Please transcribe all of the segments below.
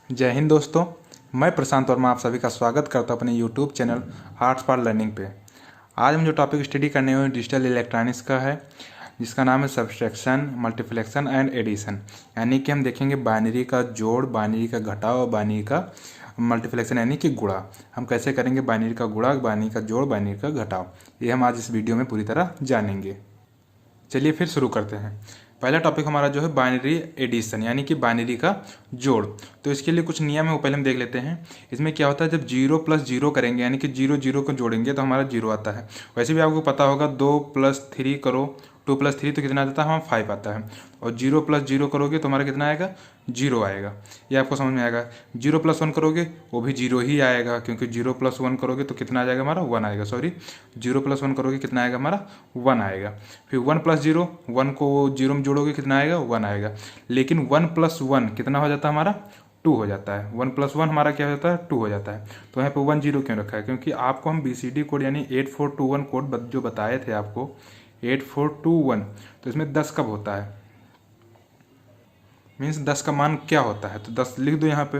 जय हिंद दोस्तों। मैं प्रशांत वर्मा आप सभी का स्वागत करता हूं अपने YouTube channel arts for learning पे। आज हम जो टॉपिक स्टडी करने हुए डिजिटल इलेक्ट्रॉनिक्स का है, जिसका नाम है सब्सट्रैक्शन, मल्टीप्लेक्शन एंड एडिशन। यानी कि हम देखेंगे बाइनरी का जोड़, बाइनरी का घटाव और बाइनरी का मल्टीप्लेक्शन यानी कि गुणा। हम कैसे करेंगे बाइनरी का गुणा, बाइनरी का जोड़, बाइनरी का घटाव, ये हम आज इस वीडियो में पूरी तरह जानेंगे। चलिए फिर शुरू करते हैं। पहला टॉपिक हमारा जो है बाइनरी एडिशन यानी कि बाइनरी का जोड़। तो इसके लिए कुछ नियम है, वो पहले हम देख लेते हैं। इसमें क्या होता है, जब 0 + 0 करेंगे यानी कि 0 0 को जोड़ेंगे तो हमारा 0 आता है। वैसे भी आपको पता होगा 2 + 3 करो, 2 + 3 तो कितना आ जाता है, हमारा 5 आता है। और 0 + 0 करोगे तो हमारा कितना आएगा, 0 आएगा। ये आपको समझ में आएगा। 0 + 1 करोगे वो भी 0 ही आएगा, क्योंकि 0 + 1 करोगे तो कितना आ जाएगा हमारा, 1 आएगा। सॉरी, 0 + 1 करोगे कितना आएगा हमारा, 1 आएगा। फिर 1 + 0, 1 को 0 में जोड़ोगे कितना आएगा, 1 आएगा। लेकिन 1 + 1 कितना हो जाता है हमारा, 2 हो जाता है। 1 + 1 हमारा क्या हो जाता है, 2 हो जाता है। तो यहाँ पे 1 0 क्यों रखा है, क्योंकि आपको हम BCD कोड यानी 8421 कोड जो बताए थे आपको, 8421, तो इसमें 10 कब होता है, मीन्स 10 का मान क्या होता है। तो 10 लिख दो यहाँ पे,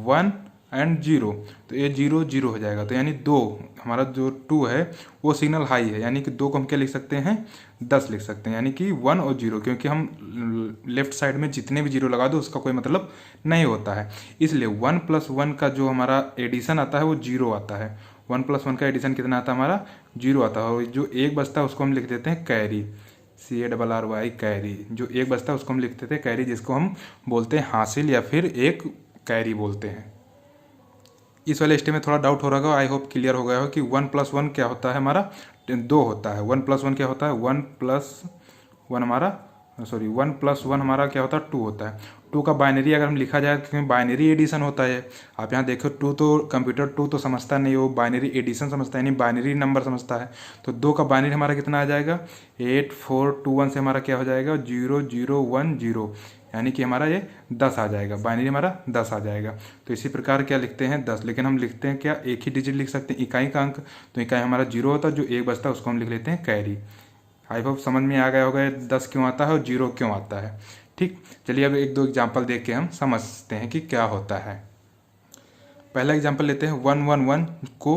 1 एंड 0, तो ये 0 0 हो जाएगा। तो यानी 2, हमारा जो 2 है वो सिग्नल हाई है, यानी कि 2 को हम क्या लिख सकते हैं, 10 लिख सकते हैं। यानी कि 1 और 0, क्योंकि हम लेफ्ट साइड में जितने भी 0 लगा दो उसका कोई मतलब नहीं होता है। इसलिए 1 + 1 का जो हमारा एडिशन आता है वो 0 आता है। 1 + 1 का एडिशन कितना आता है हमारा, 0 आता है। और जो एक बचता है उसको हम लिख देते हैं कैरी, CARRY कैरी। जो एक बचता है उसको हम लिखते थे कैरी, जिसको हम बोलते हैं हासिल या फिर एक कैरी बोलते हैं। इस वाले स्टेप में थोड़ा डाउट हो रहा होगा, आई होप क्लियर हो गया हो कि 1 + 1 क्या होता है हमारा, 2 होता है। 1 + 1 क्या होता है, 1 + 1 हमारा, सॉरी 1 + 1 हमारा क्या होता है, 2 होता है। 2 का बाइनरी अगर हम लिखा जाए, क्योंकि बाइनरी एडिशन होता है। आप यहाँ देखो 2 तो कंप्यूटर 2 तो समझता नहीं, वो बाइनरी एडिशन समझता है, यानी बाइनरी नंबर समझता है। तो 2 का बाइनरी हमारा कितना आ जाएगा, 8421 से हमारा क्या हो जाएगा, 0010, यानी कि हमारा ये 10 आ जाएगा। बाइनरी हमारा 10 आ जाएगा। तो इसी प्रकार क्या लिखते हैं, 10। लेकिन हम लिखते हैं क्या, एक ही डिजिट लिख सकते हैं, इकाई का अंक। तो इकाई हमारा 0 होता है, जो एक बचता है उसको हम लिख लेते हैं कैरी। आई होप समझ में आ गया होगा 10 क्यों आता है और 0 क्यों आता है। ठीक, चलिए अब 1 2 एग्जाम्पल देख के हम समझते हैं कि क्या होता है। पहला एग्जाम्पल लेते हैं, 1 1 1 को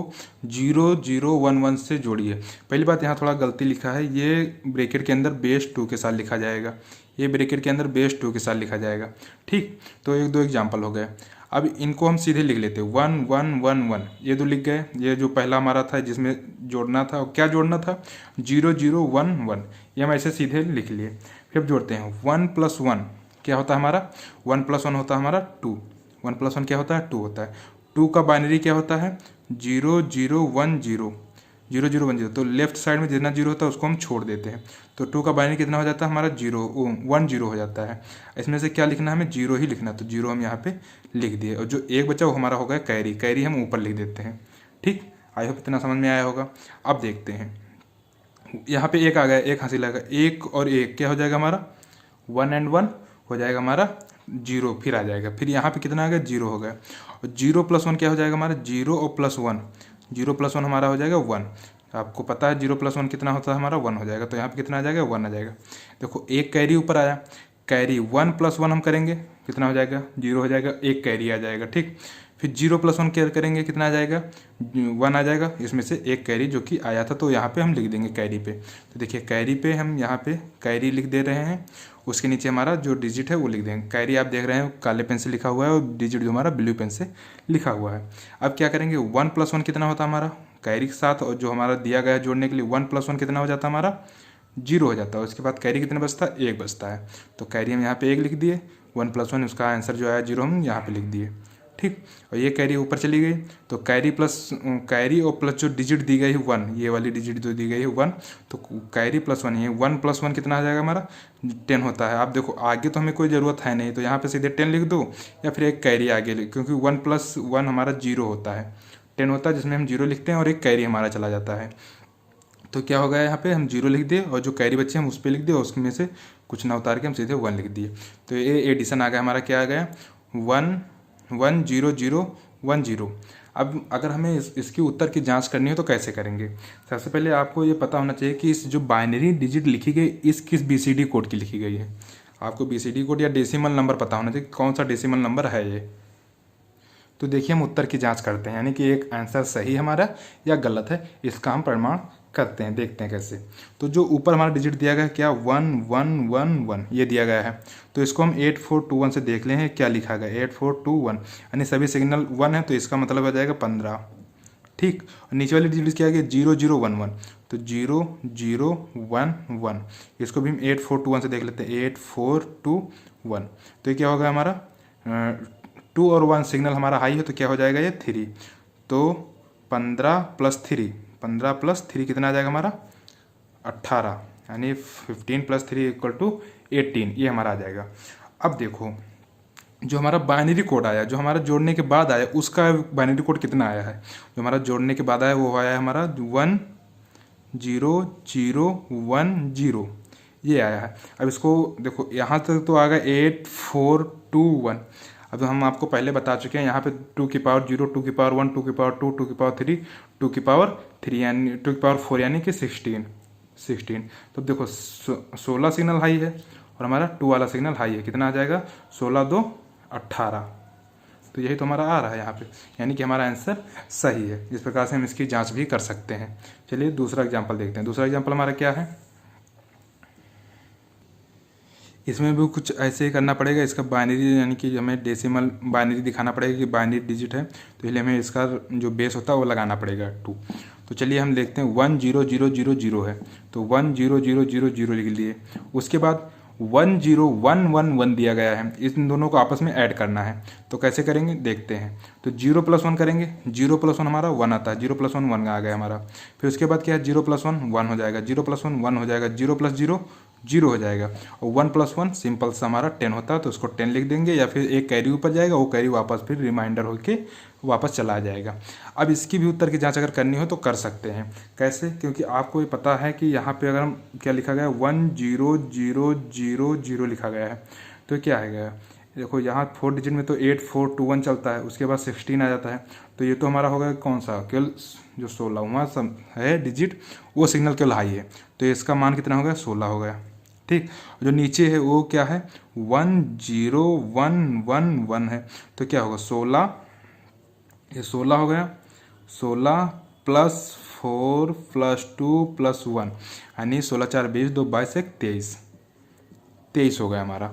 0 0 1 1 से जोड़िए। पहली बात, यहाँ थोड़ा गलती लिखा है, ये ब्रैकेट के अंदर बेस 2 के साथ लिखा जाएगा। ये ब्रैकेट के अंदर बेस 2 के साथ लिखा जाएगा। ठीक, तो 1 2 एग्जाम्पल हो गए। अब इनको हम सीधे लिख लेते हैं, 1 1 1 1, ये तो लिख गए। ये जो पहला हमारा था जिसमें जोड़ना था, और क्या जोड़ना था, 0 0 1 1, ये हम ऐसे सीधे लिख लिए। फिर जोड़ते हैं 1 + 1 क्या होता है हमारा, 1 + 1 होता है हमारा 2। 1 + 1 क्या होता है, 2 होता है। 2 का बाइनरी क्या होता है, 0 0 1 0, 0 0 1 0। तो लेफ्ट साइड में जितना 0 होता है उसको हम छोड़ देते हैं। तो 2 का बाइनरी कितना हो जाता है हमारा, 1 0 हो जाता है। इसमें से क्या लिखना है, हमें 0 ही लिखना। तो 0 हम यहाँ पे लिख दिए, और जो एक बचा वो हमारा हो गया कैरी। कैरी हम ऊपर लिख देते हैं। ठीक, आई होप इतना समझ में आया होगा। अब देखते हैं, यहाँ पे 1 आ गया, 1 हासिल आ गया। 1 और 1 क्या हो जाएगा हमारा, 1 एंड 1 हो जाएगा हमारा 0, फिर आ जाएगा। फिर यहाँ पे कितना आ गया, 0 हो गया। और 0 + 1 क्या हो जाएगा हमारा, 0 और +1, 0 + 1 हमारा हो जाएगा 1। आपको पता है 0 + 1 कितना होता है हमारा, 1 हो जाएगा। तो यहाँ पे कितना आ जाएगा, 1 आ जाएगा। देखो एक कैरी ऊपर आया, कैरी 1 + 1 हम करेंगे कितना हो जाएगा, 0 हो जाएगा, एक कैरी आ जाएगा। ठीक, फिर 0 + 1 क्या करेंगे, कितना आ जाएगा, 1 आ जाएगा। इसमें से एक कैरी जो कि आया था, तो यहाँ पे हम लिख देंगे कैरी पे। तो देखिए कैरी पे हम यहाँ पे कैरी लिख दे रहे हैं, उसके नीचे हमारा जो डिजिट है वो लिख देंगे। कैरी आप देख रहे हैं काले पेन से लिखा हुआ है, और डिजिट जो हमारा ब्लू पेन से लिखा हुआ है। अब क्या करेंगे, 1 + 1 कितना होता है हमारा कैरी के साथ, और जो हमारा दिया गया है जोड़ने के लिए 1 + 1 कितना हो जाता है हमारा, 0 हो जाता है। उसके बाद कैरी कितना बचता है, 1 बचता है। तो कैरी हम यहाँ पे 1 लिख दिए, 1 + 1 उसका आंसर जो आया 0 हम यहाँ पे लिख दिए। ठीक, और ये कैरी ऊपर चली गई। तो कैरी और प्लस जो डिजिट दी गई है 1, ये वाली डिजिट जो दी गई है 1, तो कैरी + 1 ये 1 + 1 कितना आ जाएगा हमारा, 10 होता है। आप देखो आगे तो हमें कोई ज़रूरत है नहीं, तो यहाँ पे सीधे 10 लिख दो, या फिर एक कैरी आगे क्योंकि 1 + 1 हमारा 0 होता है, 10 होता है, जिसमें हम 0 लिखते हैं और एक कैरी हमारा चला जाता है। तो क्या हो गया, यहाँ पे हम 0 लिख दिए, और जो कैरी बच्चे हम उस पर लिख दिए, और उसमें से कुछ ना उतार के हम सीधे 1 लिख दिए। तो ये एडिशन आ गया हमारा, क्या आ गया, 1 1 0 0 1 0। अब अगर हमें इसकी उत्तर की जांच करनी हो तो कैसे करेंगे। सबसे पहले आपको ये पता होना चाहिए कि इस जो बाइनरी डिजिट लिखी गई इस किस BCD कोड की लिखी गई है। आपको BCD कोड या डेसिमल नंबर पता होना चाहिए, कौन सा डेसिमल नंबर है ये। तो देखिए हम उत्तर की जांच करते हैं, यानी कि एक आंसर सही हमारा या गलत है, इसका हम प्रमाण करते हैं, देखते हैं कैसे। तो जो ऊपर हमारा डिजिट दिया गया है क्या 1111 ये दिया गया है, तो इसको हम 8421 से देख लें क्या लिखा गया 8421, यानी सभी सिग्नल 1 है तो इसका मतलब हो जाएगा 15। ठीक, और नीचे वाली डिजिट क्या है 0011, तो 0011 इसको भी हम 8421 से देख लेते हैं 8421, तो ये क्या होगा हमारा 2 और 1 सिग्नल हमारा हाई है तो क्या हो जाएगा ये 3, तो 15 + 3 कितना आ जाएगा हमारा 18, यानी 15 + 3 = 18 ये हमारा आ जाएगा। अब देखो जो हमारा बाइनरी कोड आया, जो हमारा जोड़ने के बाद आया, उसका बाइनरी कोड कितना आया है, जो हमारा जोड़ने के बाद आया वो आया है हमारा 10010 ये आया है। अब इसको देखो यहाँ तक तो आ गया 8421। अब हम आपको पहले बता चुके हैं यहाँ पे 2 की पावर 0, 2 की पावर 1, 2 की पावर 2, 2 की पावर 3, 2 की पावर 3 यानी 2 की पावर 4 यानी कि 16। तो देखो 16 सिग्नल हाई है और हमारा 2 वाला सिग्नल हाई है, कितना आ जाएगा 16 2 18, तो यही तो हमारा आ रहा है यहाँ पे, यानी कि हमारा आंसर सही है। इस प्रकार से हम इसकी जांच भी कर सकते हैं। चलिए दूसरा एग्जांपल देखते हैं। दूसरा एग्जांपल हमारा क्या है, इसमें भी कुछ ऐसे ही करना पड़ेगा। इसका बाइनरी यानी कि हमें डेसिमल बाइनरी दिखाना पड़ेगा कि बाइनरी डिजिट है, तो इसलिए हमें इसका जो बेस होता है वो लगाना पड़ेगा 2। तो चलिए हम देखते हैं 10000 है, तो 10000 लिख लिए। उसके बाद 10111 दिया गया है, इन दोनों को आपस में ऐड करना है, तो कैसे करेंगे देखते हैं। तो 0 + 1 करेंगे, 0 + 1 हमारा 1 आता है, 0 + 1 1 आ गया हमारा। फिर उसके बाद क्या है 0 + 1 1 हो जाएगा, 0 + 1 1 हो जाएगा, 0 + 0 0 हो जाएगा, और 1 + 1 सिंपल सा हमारा 10 होता है, तो उसको 10 लिख देंगे, या फिर एक कैरी ऊपर जाएगा, वो कैरी वापस फिर रिमाइंडर होके वापस चला जाएगा। अब इसकी भी उत्तर की जांच अगर करनी हो तो कर सकते हैं, कैसे, क्योंकि आपको ये पता है कि यहाँ पे अगर हम क्या लिखा गया 10000 लिखा गया है, तो क्या है गया देखो यहाँ 4 डिजिट में तो 8421 चलता है, उसके बाद 16 आ जाता है, तो ये तो हमारा होगा कौन सा केवल जो 16वां है डिजिट वो सिग्नल केवल हाई है, तो इसका मान कितना हो गया 16 हो गया। ठीक, जो नीचे है वो क्या है 10111 है, तो क्या होगा 16, ये 16 हो गया, 16 + 4 + 2 + 1 यानी 16 4 20 2 22 1 23 हो गया हमारा।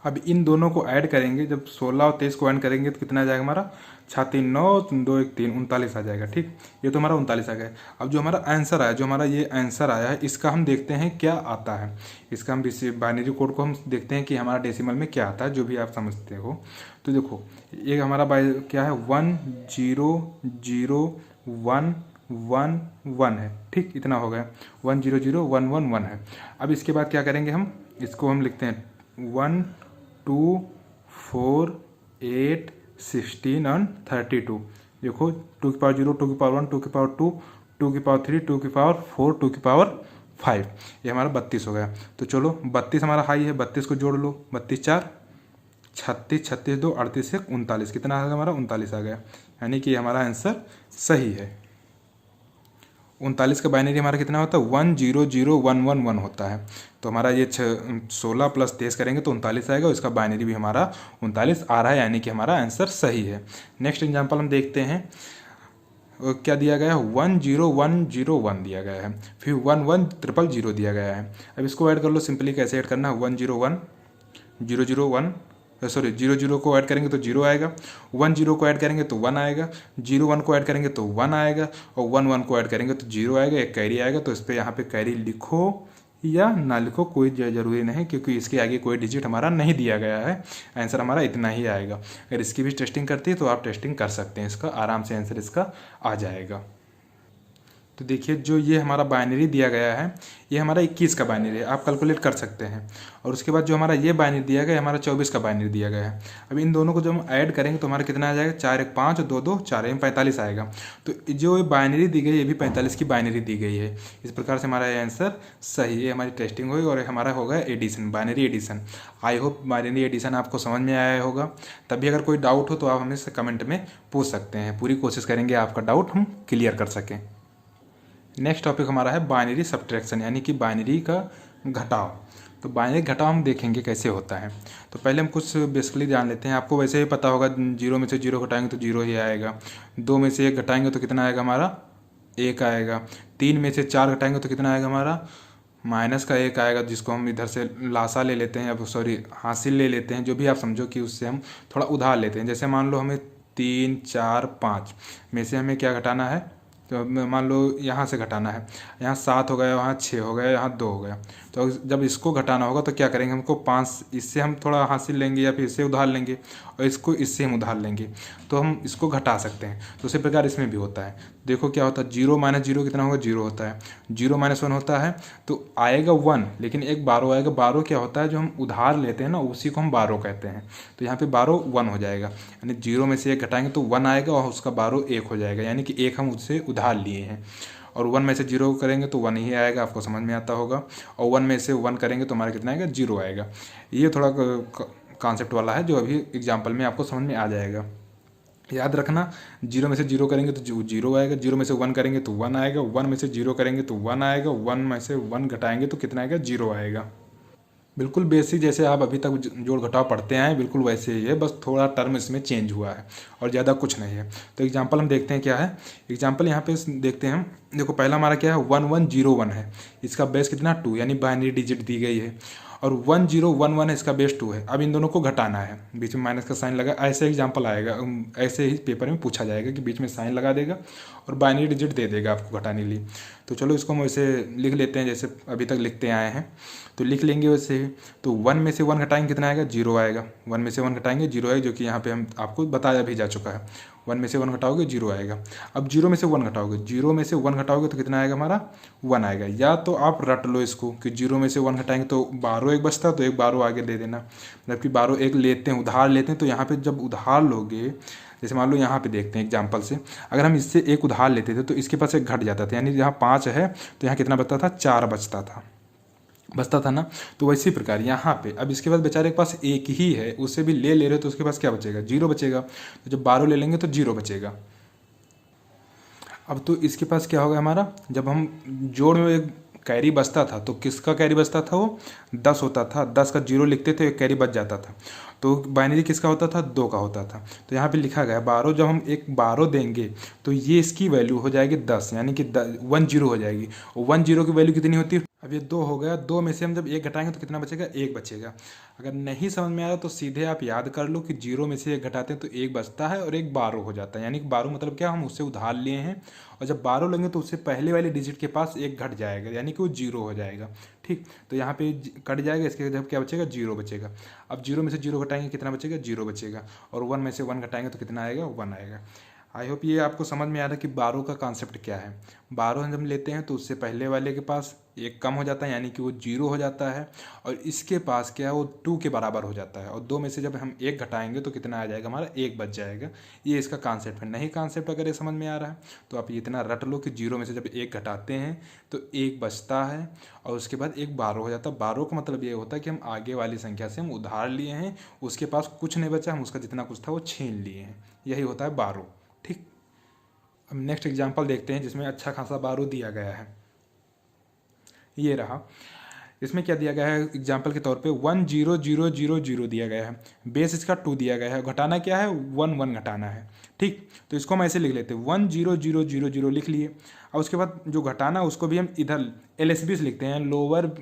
अब इन दोनों को ऐड करेंगे, जब 16 और 23 को ऐड करेंगे तो कितना आ जाएगा हमारा 6 9 2 1 3 39 आ जाएगा। ठीक, ये तो हमारा 39 आ गया। अब जो हमारा आंसर आया, जो हमारा ये आंसर आया है, इसका हम देखते हैं क्या आता है। इसका हम बाइनरी कोड को हम देखते हैं कि हमारा डेसिमल में क्या आता है, जो भी आप समझते हो। तो देखो ये हमारा क्या है 1001111 है। ठीक, इतना हो गया 1001111 है। अब इसके बाद क्या करेंगे हम, इसको हम लिखते हैं 1 2 4 8 16 और 32। देखो 2 की पावर 0, 2 की पावर 1, 2 की पावर 2, 2 की पावर 3, 2 की पावर 4, 2 की पावर 5, ये हमारा 32 हो गया। तो चलो 32 हमारा हाई है, 32 को जोड़ लो, 32 4 36, 36 2 38 1 39, कितना आ गया हमारा 39 आ गया, यानी कि हमारा आंसर सही है। 39 का बाइनरी हमारा कितना होता है 100111 होता है, तो हमारा ये 16 + 23 करेंगे तो 39 आएगा, इसका बाइनरी भी हमारा 39 आ रहा है, यानी कि हमारा आंसर सही है। नेक्स्ट एग्जांपल हम देखते हैं, क्या दिया गया है 10101 दिया गया है, फिर 11000 दिया गया है। अब इसको ऐड कर लो, सिंपली कैसे ऐड करना है 0 को ऐड करेंगे तो 0 आएगा, 10 को ऐड करेंगे तो 1 आएगा, 01 को ऐड करेंगे तो 1 आएगा, और 11 को ऐड करेंगे तो 0 आएगा, एक कैरी आएगा। तो इस पर यहाँ पे कैरी लिखो या ना लिखो कोई ज़रूरी नहीं, क्योंकि इसके आगे कोई डिजिट हमारा नहीं दिया गया है, आंसर हमारा इतना ही आएगा। अगर इसकी भी टेस्टिंग करती है तो आप टेस्टिंग कर सकते हैं, इसका आराम से आंसर इसका आ जाएगा। तो देखिए जो ये हमारा बाइनरी दिया गया है, ये हमारा 21 का बाइनरी है, आप कैलकुलेट कर सकते हैं। और उसके बाद जो हमारा ये बाइनरी दिया गया है, हमारा 24 का बाइनरी दिया गया है। अब इन दोनों को जब हम ऐड करेंगे तो हमारा कितना आ जाएगा 4 1 5 2 2 4 में 45 आएगा। तो जो ये बाइनरी दी गई है, ये भी 45 की बाइनरी दी गई है। इस प्रकार से हमारा ये आंसर सही है, हमारी टेस्टिंग हुई और हमारा होगा addition, binary addition. I hope binary addition आपको समझ में आया होगा। तभी अगर कोई डाउट हो तो आप हमें से कमेंट में पूछ सकते हैं, पूरी कोशिश करेंगे आपका डाउट हम क्लियर कर सकें। नेक्स्ट टॉपिक हमारा है बाइनरी सब्ट्रैक्शन, यानी कि बाइनरी का घटाव। तो बाइनरी घटाव हम देखेंगे कैसे होता है। तो पहले हम कुछ बेसिकली जान लेते हैं। आपको वैसे ही पता होगा, 0 में से 0 घटाएंगे तो 0 ही आएगा। 2 में से 1 घटाएंगे तो कितना आएगा हमारा, 1 आएगा। 3 में से 4 घटाएंगे तो कितना आएगा हमारा, माइनस का 1 आएगा, जिसको हम इधर से लासा ले लेते हैं, अब सॉरी हासिल ले लेते हैं, जो भी आप समझो कि उससे हम थोड़ा उधार लेते हैं। जैसे मान लो हमें 3, 4, 5 में से हमें क्या घटाना है, तो मान लो यहाँ से घटाना है, यहाँ 7 हो गया, वहाँ 6 हो गया, यहाँ 2 हो गया। तो जब इसको घटाना होगा तो क्या करेंगे, हमको 5 इससे हम थोड़ा हासिल लेंगे या फिर इससे उधार लेंगे, और इसको इससे हम उधार लेंगे, तो हम इसको घटा सकते हैं। तो उसी प्रकार इसमें भी होता है। देखो क्या होता है, 0 माइनस 0 कितना होगा, 0 होता है। 0 माइनस 1 होता है तो आएगा 1, लेकिन एक 12 आएगा। 12 क्या होता है, जो हम उधार लेते हैं ना, उसी को हम 12 कहते हैं। तो यहाँ पे 12 1 हो जाएगा, यानी 0 में से 1 घटाएंगे तो 1 आएगा, और उसका 12 1 हो जाएगा, यानी कि 1 हम उससे उधार लिए हैं। और 1 में से 0 करेंगे तो 1 ही आएगा, आपको समझ में आता होगा। और 1 में से 1 करेंगे तो हमारा कितना आएगा, 0 आएगा। ये थोड़ा कॉन्सेप्ट वाला है, जो अभी एग्जाम्पल में आपको समझ में आ जाएगा। याद रखना, 0 में से 0 करेंगे तो 0 आएगा, 0 में से 1 करेंगे तो 1 आएगा, 1 में से 0 करेंगे तो 1 आएगा, 1 में से 1 घटाएंगे तो कितना आएगा, 0 आएगा। बिल्कुल बेसिक जैसे आप अभी तक जोड़ घटाव पढ़ते आए हैं, बिल्कुल वैसे ही है, बस थोड़ा टर्म इसमें चेंज हुआ है और ज़्यादा कुछ नहीं है। तो एग्जांपल हम देखते हैं क्या है। एग्जांपल यहाँ पे देखते हैं हम। देखो पहला हमारा क्या है, 1101 है, इसका बेस कितना 2, यानी बाइनरी डिजिट दी गई है। और 1011 है, इसका बेस 2 है। अब इन दोनों को घटाना है, बीच में माइनस का साइन लगा, ऐसे एग्जाम्पल आएगा, ऐसे ही पेपर में पूछा जाएगा कि बीच में साइन लगा देगा और बाइनरी डिजिट दे देगा आपको घटाने के लिए। तो चलो इसको हम वैसे लिख लेते हैं जैसे अभी तक लिखते आए हैं, तो लिख लेंगे वैसे ही। तो 1 में से 1 घटाएंगे कितना आएगा, 0 आएगा। 1 में से 1 घटाएंगे 0 आएगा, जो कि यहाँ पे हम आपको बताया भी जा चुका है। 1 में से 1 घटाओगे 0 आएगा। अब 0 में से 1 घटाओगे, 0 में से 1 घटाओगे तो कितना आएगा हमारा, 1 आएगा। या तो आप रट लो इसको कि 0 में से 1 घटाएंगे तो 12 एक बचता, तो एक 12 आगे दे देना, जबकि 12 एक लेते हैं, उधार लेते हैं। तो यहाँ पे जब उधार लोगे, जैसे मान लो यहाँ पे देखते हैं एग्जाम्पल से, अगर हम इससे एक उधार लेते थे तो इसके पास एक घट जाता था, यानी यहाँ 5 है तो यहाँ कितना बचता था, 4 बचता था ना। तो वैसी प्रकार यहाँ पे अब इसके पास बेचारे के पास एक ही है, उससे भी ले रहे हो तो उसके पास क्या बचेगा, 0 बचेगा। तो जब 12 ले लेंगे तो 0 बचेगा। अब तो इसके पास क्या होगा हमारा, जब हम जोड़ में एक कैरी बचता था तो किसका कैरी बचता था, वो 10 होता था। 10 का 0 लिखते थे, एक कैरी बच जाता था। तो बाइनरी किसका होता था, 2 का होता था। तो यहाँ पे लिखा गया 12, जब हम एक 12 देंगे तो ये इसकी वैल्यू हो जाएगी 10, यानी कि 10 हो जाएगी। और 10 की वैल्यू कितनी होती है, अब ये 2 हो गया। 2 में से हम जब 1 घटाएंगे तो कितना बचेगा, 1 बचेगा। अगर नहीं समझ में आ रहा तो सीधे आप याद कर लो कि 0 में से 1 घटाते हैं तो 1 बचता है और एक 12 हो जाता है, यानी कि 12 मतलब क्या, हम उससे उधार लिए हैं। और जब 12 लेंगे तो उससे पहले वाले डिजिट के पास 1 घट जाएगा, यानी कि वो 0 हो जाएगा। ठीक, तो यहाँ पे कट जाएगा, इसके जब क्या बचेगा, 0 बचेगा। अब 0 में से 0 घटाएंगे कितना बचेगा, 0 बचेगा। और 1 में से 1 घटाएंगे तो कितना आएगा, 1 आएगा। आई होप ये आपको समझ में आ रहा है कि 12 का कॉन्सेप्ट क्या है। 12 जब लेते हैं तो उससे पहले वाले के पास 1 कम हो जाता है, यानी कि वो 0 हो जाता है। और इसके पास क्या है, वो 2 के बराबर हो जाता है। और 2 में से जब हम 1 घटाएंगे तो कितना आ जाएगा हमारा, 1 बच जाएगा। ये इसका कॉन्सेप्ट है। नहीं कॉन्सेप्ट अगर ये समझ में आ रहा है तो आप इतना रट लो कि 0 में से जब 1 घटाते हैं तो 1 बचता है, और उसके बाद एक 12 हो जाता है। 12 का मतलब ये होता है कि हम आगे वाली संख्या से हम उधार लिए हैं, उसके पास कुछ नहीं बचा, हम उसका जितना कुछ था वो छीन लिए हैं, यही होता है 12। ठीक, अब नेक्स्ट एग्जांपल देखते हैं जिसमें अच्छा खासा 12 दिया गया है। ये रहा, इसमें क्या दिया गया है, एग्जांपल के तौर पे 10000 दिया गया है, बेस इसका 2 दिया गया है, घटाना क्या है, 1 घटाना है। ठीक, तो इसको हम ऐसे लिख लेते हैं, 10000 लिख लिए। और उसके बाद जो घटाना उसको भी हम इधर LSB से लिखते हैं, लोअर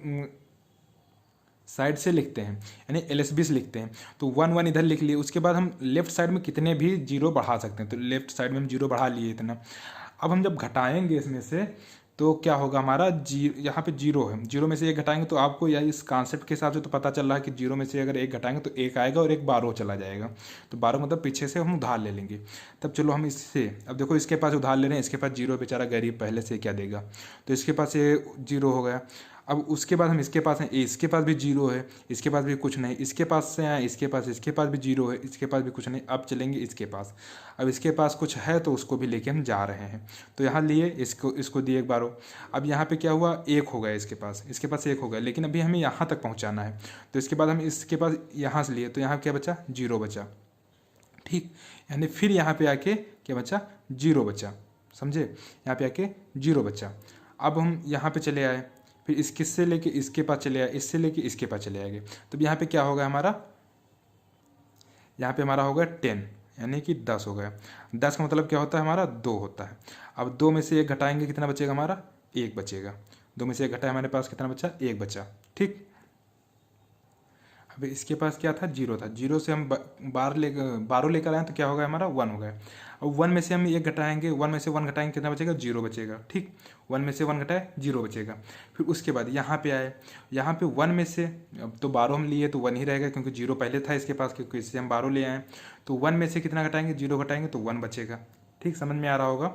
साइड से लिखते हैं, यानी LSB से लिखते हैं। तो 1 इधर लिख लिए। उसके बाद हम लेफ्ट साइड में कितने भी 0 बढ़ा सकते हैं, तो लेफ्ट साइड में हम 0 बढ़ा लिए इतना। अब हम जब घटाएंगे इसमें से तो क्या होगा हमारा, यहाँ पे 0 है, 0 में से 1 घटाएंगे तो आपको या इस कॉन्सेप्ट के हिसाब से तो पता चल रहा है कि 0 में से अगर 1 घटाएंगे तो 1 आएगा और एक 12 चला जाएगा। तो 12 मतलब पीछे से हम उधार ले लेंगे। तब चलो हम इससे, अब देखो इसके पास उधार ले रहे हैं, इसके पास 0, बेचारा गरीब पहले से क्या देगा, तो इसके पास ये 0 हो गया। अब उसके बाद हम इसके पास हैं, इसके पास भी 0 है, इसके पास भी कुछ नहीं, इसके पास से आए इसके पास भी 0 है, इसके पास भी कुछ नहीं। अब चलेंगे इसके पास, अब इसके पास कुछ है तो उसको भी लेके हम जा रहे हैं। तो यहाँ लिए, इसको दिए 12। अब यहाँ पे क्या हुआ, 1 हो गया इसके पास 1 हो गया, लेकिन अभी हमें यहाँ तक पहुँचाना है। तो इसके बाद हम इसके पास यहाँ से लिए, तो यहाँ क्या बचा, 0 बचा। ठीक, यानी फिर यहाँ पे आके क्या बचा, 0 बचा, समझे, यहाँ पे आके 0 बचा। अब हम यहाँ पे चले आए, फिर इस किससे लेके इसके पास चले आए, इससे लेके इसके पास चले आएंगे। तो यहाँ पे क्या होगा हमारा, यहाँ पे हमारा होगा 10 यानी कि 10 हो गया। 10 का मतलब क्या होता है हमारा 2 होता है। अब 2 में से 1 घटाएंगे कितना बचेगा हमारा, 1 बचेगा। 2 में से 1 घटाए हमारे पास कितना बचा, 1 बचा। ठीक, अब इसके पास क्या था, 0 था। 0 से हम 12 लेकर आए तो क्या होगा हमारा 1 हो गया। अब 1 में से हम 1 घटाएंगे, 1 में से 1 घटाएंगे कितना बचेगा, 0 बचेगा। ठीक, 1 में से 1 घटाए 0 बचेगा। फिर उसके बाद यहाँ पे आए, यहाँ पे 1 में से, अब तो 12 हम लिए तो 1 ही रहेगा क्योंकि 0 पहले था इसके पास, क्योंकि इससे हम 12 ले आए। तो 1 में से कितना घटाएंगे, 0 घटाएंगे तो 1 बचेगा। ठीक, समझ में आ रहा होगा।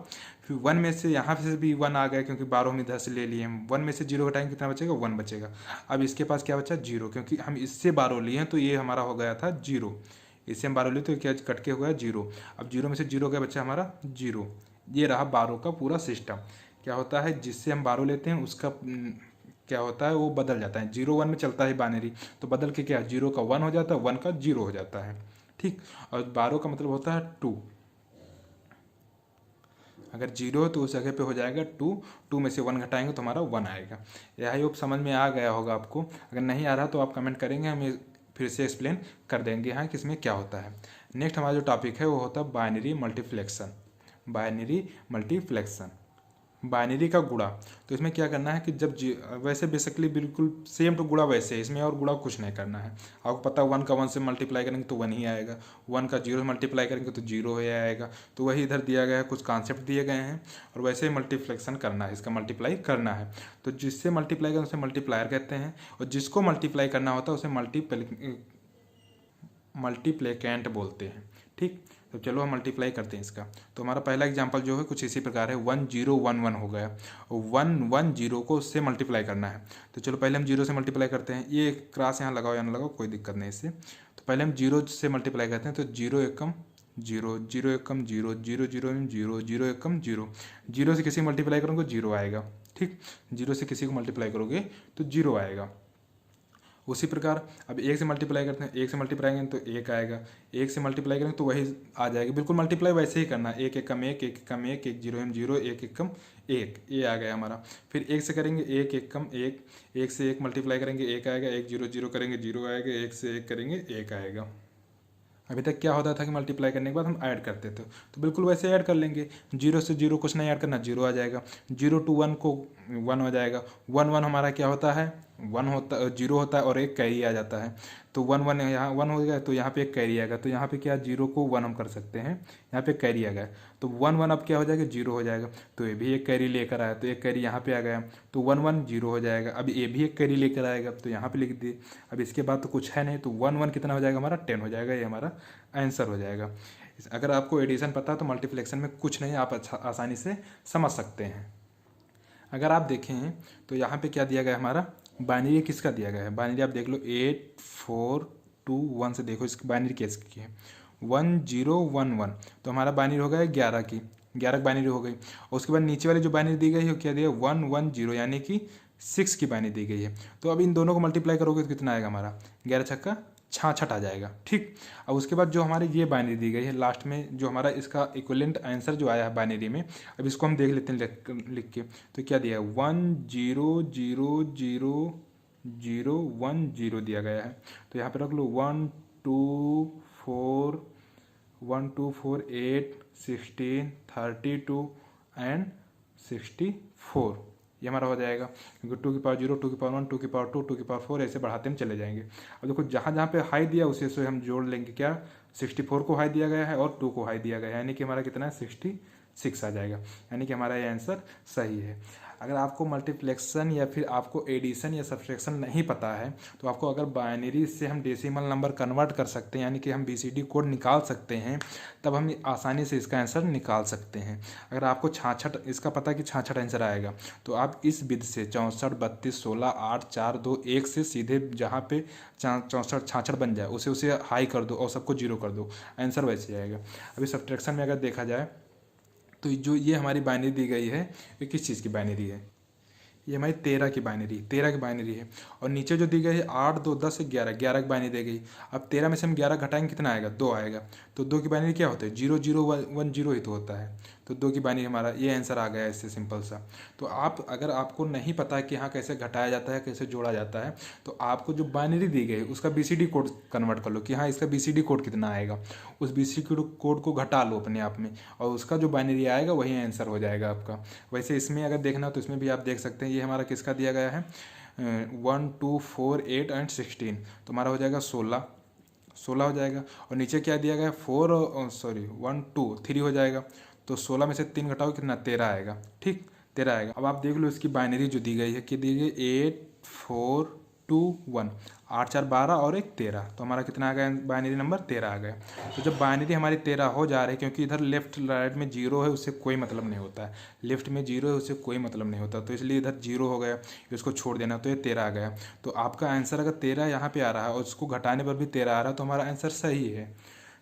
फिर 1 में से यहाँ से भी 1 आ गया क्योंकि 12 हम इधर से ले लिए हम। 1 में से 0 घटाएंगे कितना बचेगा, 1 बचेगा। अब इसके पास क्या बचा, 0, क्योंकि हम इससे 12 लिए हैं तो ये हमारा हो गया था 0। इससे हम 12 लिए तो क्या कट के हो गया 0। अब 0 में से 0 गया बच्चा हमारा 0। ये रहा 12 का पूरा सिस्टम। क्या होता है, जिससे हम 12 लेते हैं उसका क्या होता है, वो बदल जाता है। 0 1 में चलता है बाइनरी, तो बदल के क्या 0 का 1 हो जाता है, 1 का 0 हो जाता है। ठीक, और 12 का मतलब होता है 2। अगर 0 है तो उस जगह पे हो जाएगा 2। 2 में से 1 घटाएंगे तो हमारा 1 आएगा। यह होप समझ में आ गया होगा आपको। अगर नहीं आ रहा तो आप कमेंट करेंगे, हम ये फिर से एक्सप्लेन कर देंगे यहाँ कि इसमें क्या होता है। नेक्स्ट हमारा जो टॉपिक है वो होता है बाइनरी मल्टीप्लेक्सन। बाइनरी मल्टीप्लेक्सन, बाइनरी का गुणा। तो इसमें क्या करना है कि जब वैसे बेसिकली बिल्कुल सेम टू गुणा वैसे है, इसमें और गुणा कुछ नहीं करना है। आपको पता है 1 का 1 से मल्टीप्लाई करेंगे तो 1 ही आएगा, 1 का 0 से मल्टीप्लाई करेंगे तो 0 ही आएगा। तो वही इधर दिया गया है, कुछ कॉन्सेप्ट दिए गए हैं और वैसे ही मल्टीप्लेक्सन करना है, इसका मल्टीप्लाई करना है। तो जिससे मल्टीप्लाई करना उसे मल्टीप्लायर कहते हैं, और जिसको मल्टीप्लाई करना होता है उसे मल्टीप्लिकेंट बोलते हैं। ठीक, तो चलो हम मल्टीप्लाई करते हैं इसका। तो हमारा पहला एग्जांपल जो है कुछ इसी प्रकार है, 1 0 1 1 हो गया। 1 1 0 को उससे मल्टीप्लाई करना है। तो चलो पहले हम 0 से मल्टीप्लाई करते हैं। ये क्रॉस यहाँ लगाओ या ना लगाओ कोई दिक्कत नहीं इससे। तो पहले हम 0 से मल्टीप्लाई करते हैं। तो 0 एकम 0, 0 एकम 0, 0 0 0, 0 एकम 0। 0 से किसी को मल्टीप्लाई करोगे 0 आएगा। ठीक, 0 से किसी को मल्टीप्लाई करोगे तो 0 आएगा। उसी प्रकार अब 1 से मल्टीप्लाई करते हैं, 1 से मल्टीप्लाई करेंगे तो 1 आएगा। 1 से मल्टीप्लाई करेंगे तो वही आ जाएगा। बिल्कुल मल्टीप्लाई वैसे ही करना है, 1 एकम 1, 1 एकम 1, 1 0 0, 1 एकम 1, ये आ गया हमारा। फिर 1 से करेंगे 1 एकम 1, 1 से 1 मल्टीप्लाई करेंगे 1 आएगा, 1 0 0 करेंगे 0 आएगा, 1 से 1 करेंगे 1 आएगा। अभी तक क्या होता था कि मल्टीप्लाई करने के बाद हम ऐड करते थे, तो बिल्कुल वैसे ऐड कर लेंगे। 0 से 0 कुछ नहीं ऐड करना, 0 आ जाएगा। 0 to 1 को 1 हो जाएगा। 1 1 हमारा क्या होता है, 1 होता 0 होता है और एक कैरी आ जाता है। तो 1 1 यहाँ 1 हो गया तो यहाँ पे एक कैरी आएगा। तो यहाँ पे क्या 0 को 1 हम कर सकते हैं, यहाँ पे कैरी आ गया। तो 1 1 अब क्या हो जाएगा, 0 हो जाएगा। तो ये भी एक कैरी लेकर आया, तो एक कैरी यहाँ पे आ गया। तो 1 1 0 हो जाएगा। अब ये भी एक कैरी लेकर आएगा, तो यहाँ पे लिख दिए। अब इसके बाद तो कुछ है नहीं, तो 1 1 कितना हो जाएगा हमारा, 10 हो जाएगा। ये हमारा आंसर हो जाएगा। अगर आपको एडिशन पता है तो मल्टीप्लिकेशन में कुछ नहीं, आप आसानी से समझ सकते हैं। अगर आप देखें तो यहाँ पे क्या दिया गया है हमारा, बाइनरी किसका दिया गया है। बाइनरी आप देख लो 8 4 2 1 से देखो इसकी बाइनरी किसकी है, 1 0 1 1। तो हमारा बाइनरी हो गया 11 की, 11 की बाइनरी हो गई। और उसके बाद नीचे वाली जो बाइनरी दी गई है क्या दिया, 1 1 0 यानी कि 6 की बाइनरी दी गई है। तो अब इन दोनों को मल्टीप्लाई करोगे तो कितना आएगा हमारा, 11 छक्का 66 आ जाएगा। ठीक, अब उसके बाद जो हमारी ये बाइनरी दी गई है लास्ट में, जो हमारा इसका इक्विवेलेंट आंसर जो आया है बाइनरी में, अब इसको हम देख लेते हैं लिख के। तो क्या दिया है, 1 0 0 0 0 1 0 दिया गया है। तो यहाँ पे रख लो 1 2 4 1 2 4 8 16 32 एंड 64, ये हमारा हो जाएगा। क्योंकि 2 की पावर 0 2 की पावर 1 2 की पावर 2 2 की पावर 4 ऐसे बढ़ाते हम चले जाएंगे। अब देखो जहाँ जहाँ पे हाई दिया उसे से हम जोड़ लेंगे। क्या 64 को हाई दिया गया है और 2 को हाई दिया गया है, यानी कि हमारा कितना है 66 आ जाएगा। यानी कि हमारा ये आंसर सही है। अगर आपको मल्टीप्लेक्सन या फिर आपको एडिशन या सब्सट्रैक्शन नहीं पता है तो आपको अगर बाइनरी से हम डेसिमल नंबर कन्वर्ट कर सकते हैं, यानी कि हम BCD कोड निकाल सकते हैं, तब हम आसानी से इसका आंसर निकाल सकते हैं। अगर आपको 66 इसका पता है कि 66 आंसर आएगा, तो आप इस विधि से 64 32 16 8 4 2 1 से सीधे जहाँ पे 64 66 बन जाए उसे हाई कर दो और सबको 0 कर दो, आंसर वैसे आएगा। अभी सब्सट्रैक्शन में अगर देखा जाए तो जो ये हमारी बाइनरी दी गई है ये किस चीज़ की बाइनरी है, ये हमारी 13 की बाइनरी है। और नीचे जो दी गई है 8 2 10 11 11 की बाइनरी दी गई। अब 13 में से हम 11 घटाएंगे कितना आएगा, 2 आएगा। तो 2 की बाइनरी क्या होता है, 0 0 1 0 ही तो होता है। तो तो 2 की बाइनरी हमारा ये आंसर आ गया, इससे सिंपल सा। तो आप अगर आपको नहीं पता है कि हाँ कैसे घटाया जाता है, कैसे जोड़ा जाता है, तो आपको जो बाइनरी दी गई उसका BCD कोड कन्वर्ट कर लो कि हाँ इसका BCD कोड कितना आएगा, उस BCD कोड को घटा लो अपने आप में, और उसका जो बाइनरी आएगा वही आंसर हो जाएगा आपका। वैसे इसमें अगर देखना हो तो इसमें भी आप देख सकते हैं, ये हमारा किसका दिया गया है 1 2 4 8 एंड 16, तो हमारा हो जाएगा 16 हो जाएगा। और नीचे क्या दिया गया है 1 2 3 हो जाएगा। तो 16 में से 3 घटाओ कितना 13 आएगा, ठीक 13 आएगा। अब आप देख लो इसकी बाइनरी जो दी गई है कि दी गई 8 4 2 1, 8 4 12 और एक 13, तो हमारा कितना आ गया बाइनरी नंबर 13 आ गया। तो जब बाइनरी हमारी 13 हो जा रही है, क्योंकि इधर लेफ्ट राइट में 0 है उससे कोई मतलब नहीं होता है, लेफ्ट में 0 है उससे कोई मतलब नहीं होता, तो इसलिए इधर 0 हो गया, इसको छोड़ देना, तो ये 13 आ गया। तो आपका आंसर अगर 13 यहाँ पे आ रहा है और उसको घटाने पर भी 13 आ रहा है, तो हमारा आंसर सही है।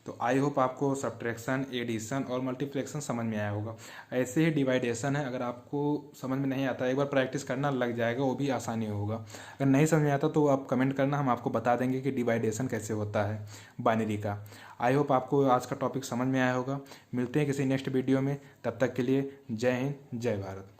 तो आई होप आपको सब्ट्रैक्शन, एडिशन और मल्टीप्लिकेशन समझ में आया होगा। ऐसे ही डिवाइडेशन है, अगर आपको समझ में नहीं आता एक बार प्रैक्टिस करना लग जाएगा, वो भी आसानी होगा। अगर नहीं समझ में आता तो आप कमेंट करना, हम आपको बता देंगे कि डिवाइडेशन कैसे होता है बाइनरी का। आई होप आपको आज का टॉपिक समझ में आया होगा। मिलते हैं किसी नेक्स्ट वीडियो में, तब तक के लिए जय हिंद, जय भारत।